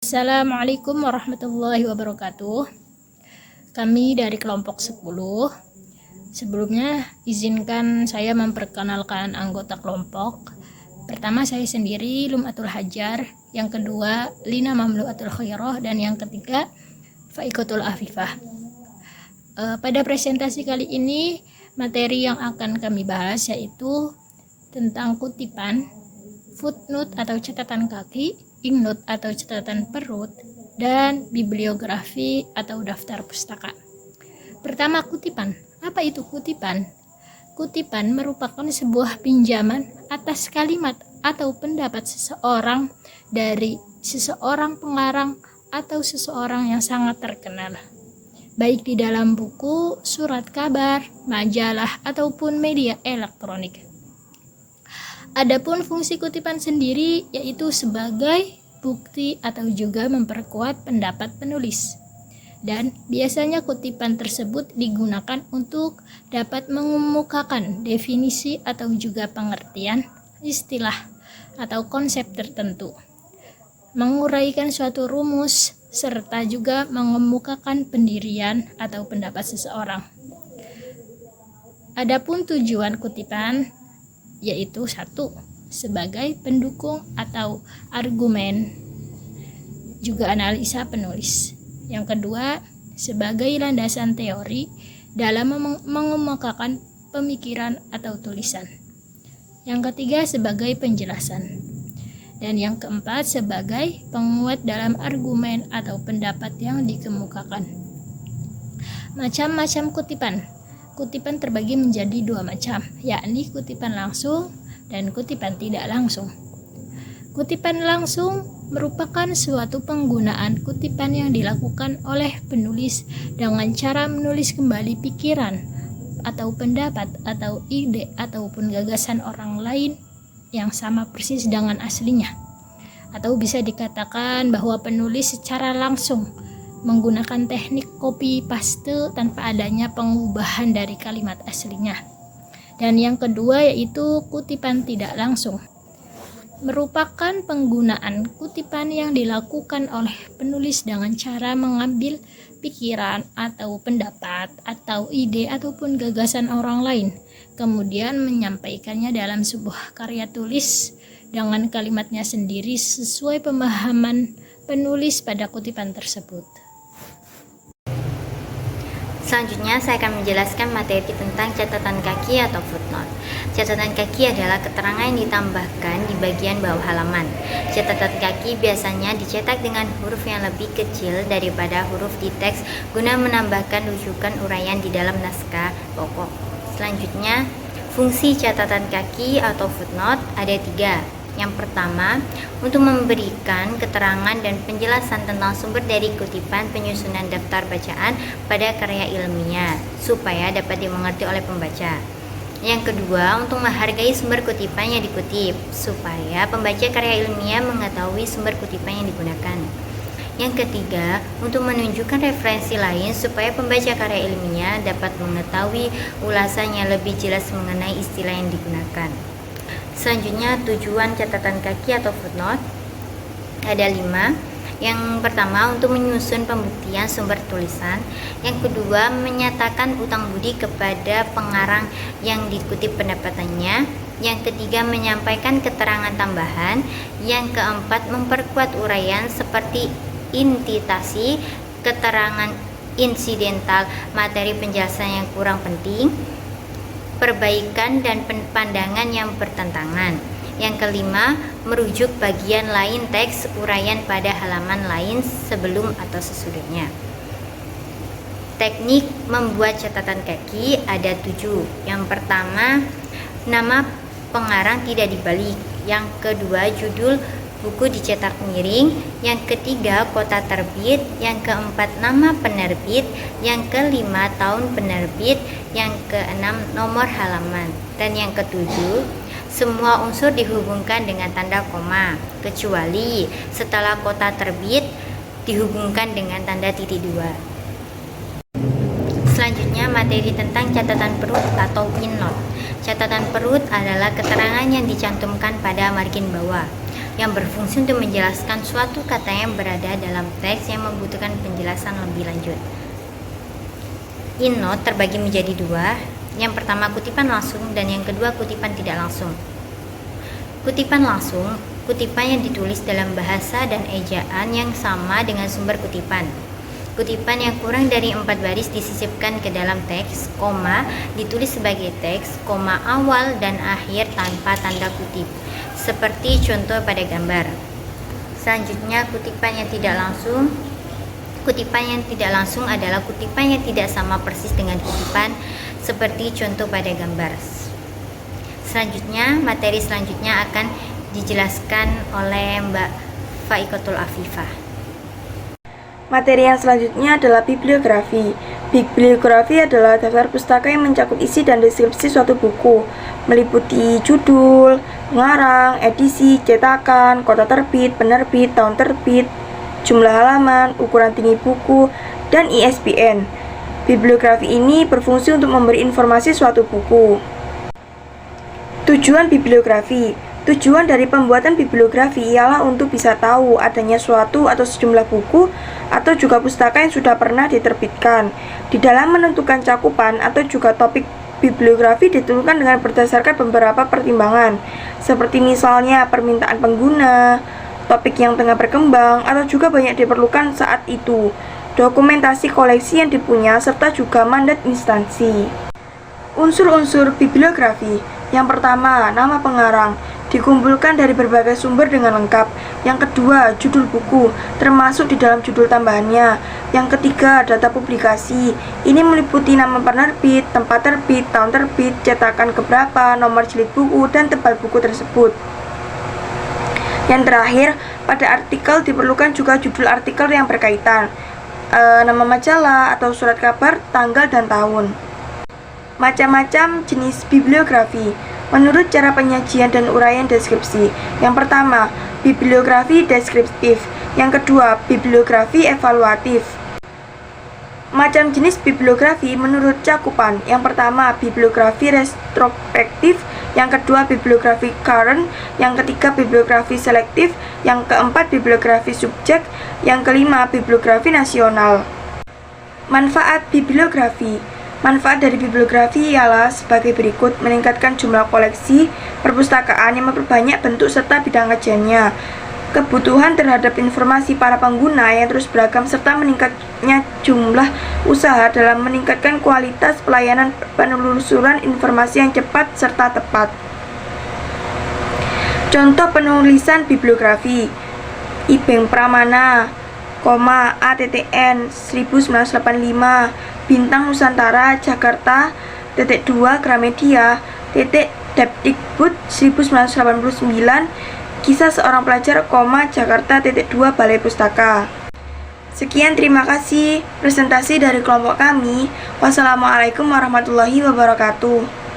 Assalamualaikum warahmatullahi wabarakatuh. Kami dari kelompok 10. Sebelumnya izinkan saya memperkenalkan anggota kelompok. Pertama saya sendiri, Lum'atul Hajar. Yang kedua, Lina Mamlu'atul Khairah. Dan yang ketiga, Faikotul Afifah. Pada presentasi kali ini, materi yang akan kami bahas yaitu tentang kutipan, footnote atau catatan kaki, ingnot atau catatan perut, dan bibliografi atau daftar pustaka. Pertama, kutipan. Apa itu kutipan? Kutipan merupakan sebuah pinjaman atas kalimat atau pendapat seseorang dari seseorang pengarang atau seseorang yang sangat terkenal, baik di dalam buku, surat kabar, majalah, ataupun media elektronik. Adapun fungsi kutipan sendiri yaitu sebagai bukti atau juga memperkuat pendapat penulis. Dan biasanya kutipan tersebut digunakan untuk dapat mengemukakan definisi atau juga pengertian istilah atau konsep tertentu, menguraikan suatu rumus, serta juga mengemukakan pendirian atau pendapat seseorang. Adapun tujuan kutipan yaitu satu, sebagai pendukung atau argumen, juga analisa penulis. Yang kedua, sebagai landasan teori dalam mengemukakan pemikiran atau tulisan. Yang ketiga, sebagai penjelasan. Dan yang keempat, sebagai penguat dalam argumen atau pendapat yang dikemukakan. Macam-macam kutipan. Kutipan terbagi menjadi dua macam, yakni kutipan langsung dan kutipan tidak langsung. Kutipan langsung merupakan suatu penggunaan kutipan yang dilakukan oleh penulis dengan cara menulis kembali pikiran atau pendapat atau ide ataupun gagasan orang lain yang sama persis dengan aslinya. Atau bisa dikatakan bahwa penulis secara langsung menggunakan teknik copy paste tanpa adanya pengubahan dari kalimat aslinya. Dan yang kedua yaitu kutipan tidak langsung, merupakan penggunaan kutipan yang dilakukan oleh penulis dengan cara mengambil pikiran atau pendapat atau ide ataupun gagasan orang lain, kemudian menyampaikannya dalam sebuah karya tulis dengan kalimatnya sendiri sesuai pemahaman penulis pada kutipan tersebut. Selanjutnya saya akan menjelaskan materi tentang catatan kaki atau footnote. Catatan kaki adalah keterangan yang ditambahkan di bagian bawah halaman. Catatan kaki biasanya dicetak dengan huruf yang lebih kecil daripada huruf di teks guna menambahkan rujukan uraian di dalam naskah pokok. Selanjutnya, fungsi catatan kaki atau footnote ada 3. Yang pertama, untuk memberikan keterangan dan penjelasan tentang sumber dari kutipan penyusunan daftar bacaan pada karya ilmiah, supaya dapat dimengerti oleh pembaca. Yang kedua, untuk menghargai sumber kutipan yang dikutip, supaya pembaca karya ilmiah mengetahui sumber kutipan yang digunakan. Yang ketiga, untuk menunjukkan referensi lain supaya pembaca karya ilmiah dapat mengetahui ulasan yang lebih jelas mengenai istilah yang digunakan. Selanjutnya, tujuan catatan kaki atau footnote ada 5. Yang pertama, untuk menyusun pembuktian sumber tulisan. Yang kedua, menyatakan utang budi kepada pengarang yang dikutip pendapatannya. Yang ketiga, menyampaikan keterangan tambahan. Yang keempat, memperkuat uraian seperti intitasi, keterangan insidental, materi penjelasan yang kurang penting, perbaikan dan pandangan yang bertentangan. Yang kelima, merujuk bagian lain teks uraian pada halaman lain sebelum atau sesudahnya. Teknik membuat catatan kaki ada 7. Yang pertama, nama pengarang tidak dibalik. Yang kedua, judul buku dicetak miring. Yang ketiga, kota terbit. Yang keempat, nama penerbit. Yang kelima, tahun penerbit. Yang keenam, nomor halaman. Dan yang ketujuh, semua unsur dihubungkan dengan tanda koma, kecuali setelah kota terbit dihubungkan dengan tanda titik 2. Selanjutnya, materi tentang catatan perut atau innote. Catatan perut adalah keterangan yang dicantumkan pada margin bawah. yang berfungsi untuk menjelaskan suatu kata yang berada dalam teks yang membutuhkan penjelasan lebih lanjut. InNote terbagi menjadi dua, yang pertama kutipan langsung dan yang kedua kutipan tidak langsung. Kutipan langsung, kutipan yang ditulis dalam bahasa dan ejaan yang sama dengan sumber kutipan. Kutipan yang kurang dari 4 baris disisipkan ke dalam teks, koma, ditulis sebagai teks, koma awal dan akhir tanpa tanda kutip, seperti contoh pada gambar. Selanjutnya, kutipan yang tidak langsung. Kutipan yang tidak langsung adalah kutipan yang tidak sama persis dengan kutipan, seperti contoh pada gambar. Selanjutnya, materi selanjutnya akan dijelaskan oleh Mbak Faikotul Afifah. Materi yang selanjutnya adalah bibliografi. Bibliografi adalah daftar pustaka yang mencakup isi dan deskripsi suatu buku, meliputi judul, pengarang, edisi, cetakan, kota terbit, penerbit, tahun terbit, jumlah halaman, ukuran tinggi buku, dan ISBN. Bibliografi ini berfungsi untuk memberi informasi suatu buku. Tujuan bibliografi. Tujuan dari pembuatan bibliografi ialah untuk bisa tahu adanya suatu atau sejumlah buku atau juga pustaka yang sudah pernah diterbitkan. Di dalam menentukan cakupan atau juga topik bibliografi ditentukan dengan berdasarkan beberapa pertimbangan, seperti misalnya permintaan pengguna, topik yang tengah berkembang, atau juga banyak diperlukan saat itu, dokumentasi koleksi yang dipunya, serta juga mandat instansi. Unsur-unsur bibliografi. Yang pertama, nama pengarang. Dikumpulkan dari berbagai sumber dengan lengkap. Yang kedua, judul buku, termasuk di dalam judul tambahannya. Yang ketiga, data publikasi. Ini meliputi nama penerbit, tempat terbit, tahun terbit, cetakan keberapa, nomor jilid buku, dan tebal buku tersebut. Yang terakhir, pada artikel diperlukan juga judul artikel yang berkaitan, nama majalah atau surat kabar, tanggal, dan tahun. Macam-macam jenis bibliografi menurut cara penyajian dan uraian deskripsi. Yang pertama, bibliografi deskriptif. Yang kedua, bibliografi evaluatif. Macam jenis bibliografi menurut cakupan. Yang pertama, bibliografi retrospektif. Yang kedua, bibliografi current. Yang ketiga, bibliografi selektif. Yang keempat, bibliografi subjek. Yang kelima, bibliografi nasional. Manfaat bibliografi. Manfaat dari bibliografi ialah sebagai berikut: meningkatkan jumlah koleksi perpustakaan yang memperbanyak bentuk serta bidang kajiannya, kebutuhan terhadap informasi para pengguna yang terus beragam, serta meningkatnya jumlah usaha dalam meningkatkan kualitas pelayanan penelusuran informasi yang cepat serta tepat. Contoh penulisan bibliografi: Ibeng Pramana, ATTN 1985, Bintang Nusantara, Jakarta, .2 Gramedia, Depdikbud 1989, Kisah Seorang Pelajar, Jakarta, .2 Balai Pustaka. Sekian, terima kasih presentasi dari kelompok kami. Wassalamualaikum warahmatullahi wabarakatuh.